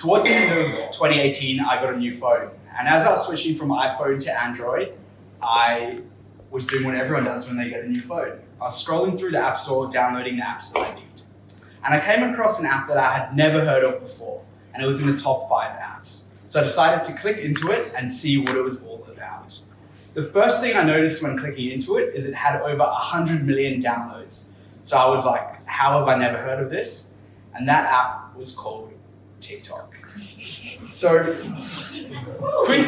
towards the end of 2018, I got a new phone. And as I was switching from iPhone to Android, I was doing what everyone does when they get a new phone. I was scrolling through the App Store, downloading the apps that I need. And I came across an app that I had never heard of before, and it was in the top 5 apps. So I decided to click into it and see what it was all about. The first thing I noticed when clicking into it is it had over 100 million downloads. So I was like, how have I never heard of this? And that app was called TikTok. So, quick.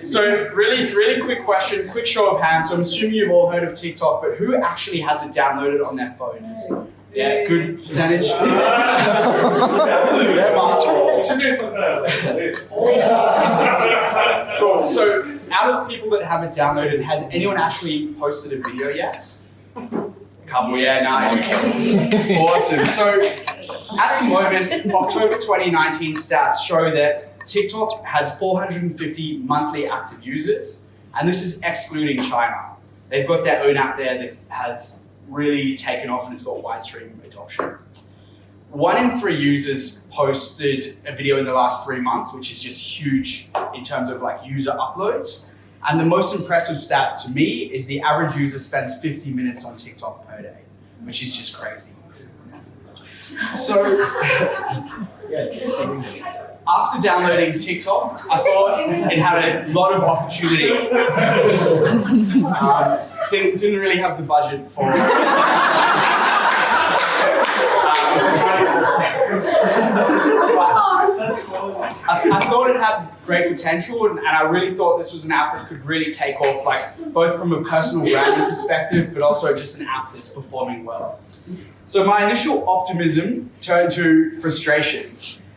So really quick question, quick show of hands. So I'm assuming you've all heard of TikTok, but who actually has it downloaded on their phones? Yeah, good percentage. Cool. So out of the people that have it downloaded, has anyone actually posted a video yet? Couple, yeah, nice. Awesome. So at the moment, October 2019 stats show that TikTok has 450 monthly active users, and this is excluding China. They've got their own app there that has really taken off and it's got widespread adoption. 1 in 3 users posted a video in the last 3 months, which is just huge in terms of like user uploads. And the most impressive stat to me is the average user spends 50 minutes on TikTok per day, which is just crazy. So, after downloading TikTok, I thought it had a lot of opportunity. Didn't really have the budget for it. I thought it had great potential, and I really thought this was an app that could really take off, like both from a personal branding perspective, but also just an app that's performing well. So my initial optimism turned to frustration,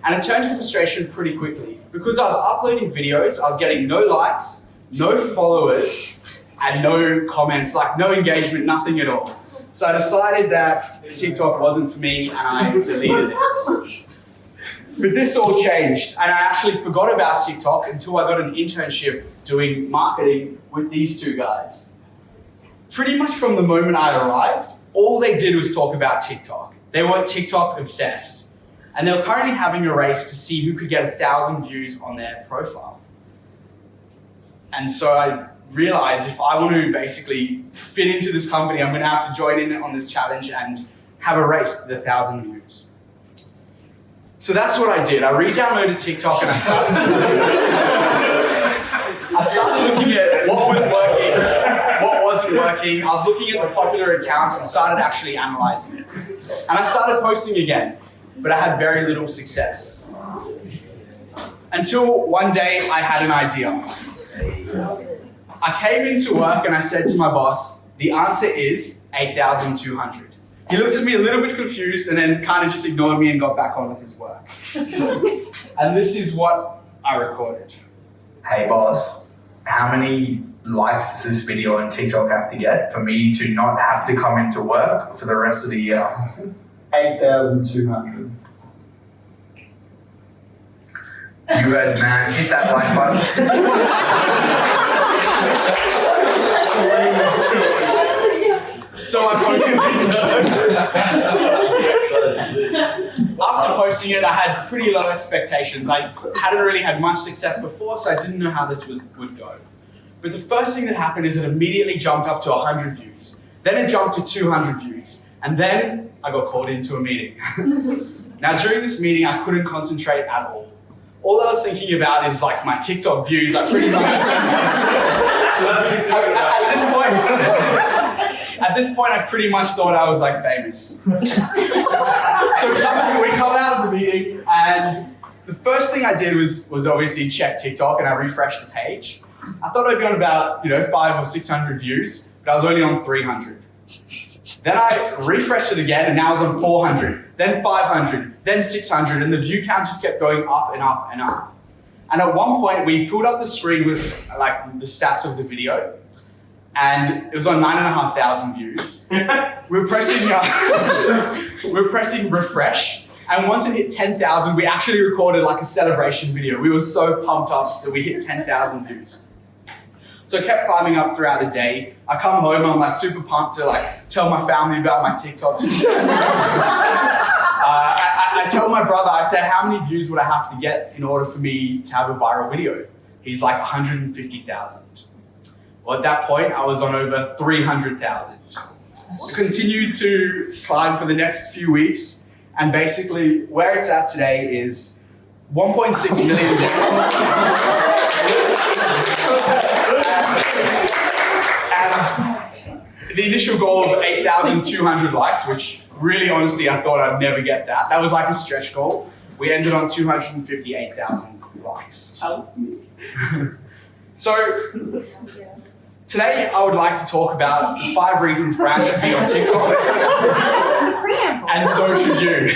and it turned to frustration pretty quickly because I was uploading videos, I was getting no likes, no followers, and no comments, like no engagement, nothing at all. So I decided that TikTok wasn't for me and I deleted it. But this all changed, and I actually forgot about TikTok until I got an internship doing marketing with these 2 guys. Pretty much from the moment I arrived, all they did was talk about TikTok. They were TikTok obsessed. And they were currently having a race to see who could get 1,000 views on their profile. And so I realized if I want to basically fit into this company, I'm going to have to join in on this challenge and have a race to the 1,000 views. So that's what I did. I re-downloaded TikTok and I started looking at what was working, what wasn't working. I was looking at the popular accounts and started actually analyzing it. And I started posting again, but I had very little success. Until one day I had an idea. I came into work and I said to my boss, the answer is 8,200. He looked at me a little bit confused and then kind of just ignored me and got back on with his work. And this is what I recorded. Hey boss, how many likes does this video on TikTok have to get for me to not have to come into work for the rest of the year? 8,200. You heard, man. Hit that like button. So I posted After posting it, I had pretty low expectations. I hadn't really had much success before, so I didn't know how this would go. But the first thing that happened is it immediately jumped up to 100 views. Then it jumped to 200 views. And then I got called into a meeting. Now during this meeting, I couldn't concentrate at all. All I was thinking about is like my TikTok views. I pretty much, at this point, I pretty much thought I was like famous. So we come out of the meeting, and the first thing I did was obviously check TikTok, and I refreshed the page. I thought I'd be on about 500 or 600 views, but I was only on 300. Then I refreshed it again, and now I was on 400, then 500, then 600, and the view count just kept going up and up and up. And at one point, we pulled up the screen with like the stats of the video, and it was on 9,500 views. We're pressing refresh, And once it hit 10,000, we actually recorded like a celebration video. We were so pumped up that we hit 10,000 views. So I kept climbing up throughout the day. I come home, I'm like super pumped to like tell my family about my TikToks. I tell my brother, I say, how many views would I have to get in order for me to have a viral video? He's like 150,000. Well, at that point, I was on over 300,000. I continued to climb for the next few weeks, and basically where it's at today is 1.6 million views. And the initial goal of 8,200 likes, which really honestly I thought I'd never get that. That was like a stretch goal. We ended on 258,000 likes. So today I would like to talk about the 5 reasons brands should be on TikTok. And so should you.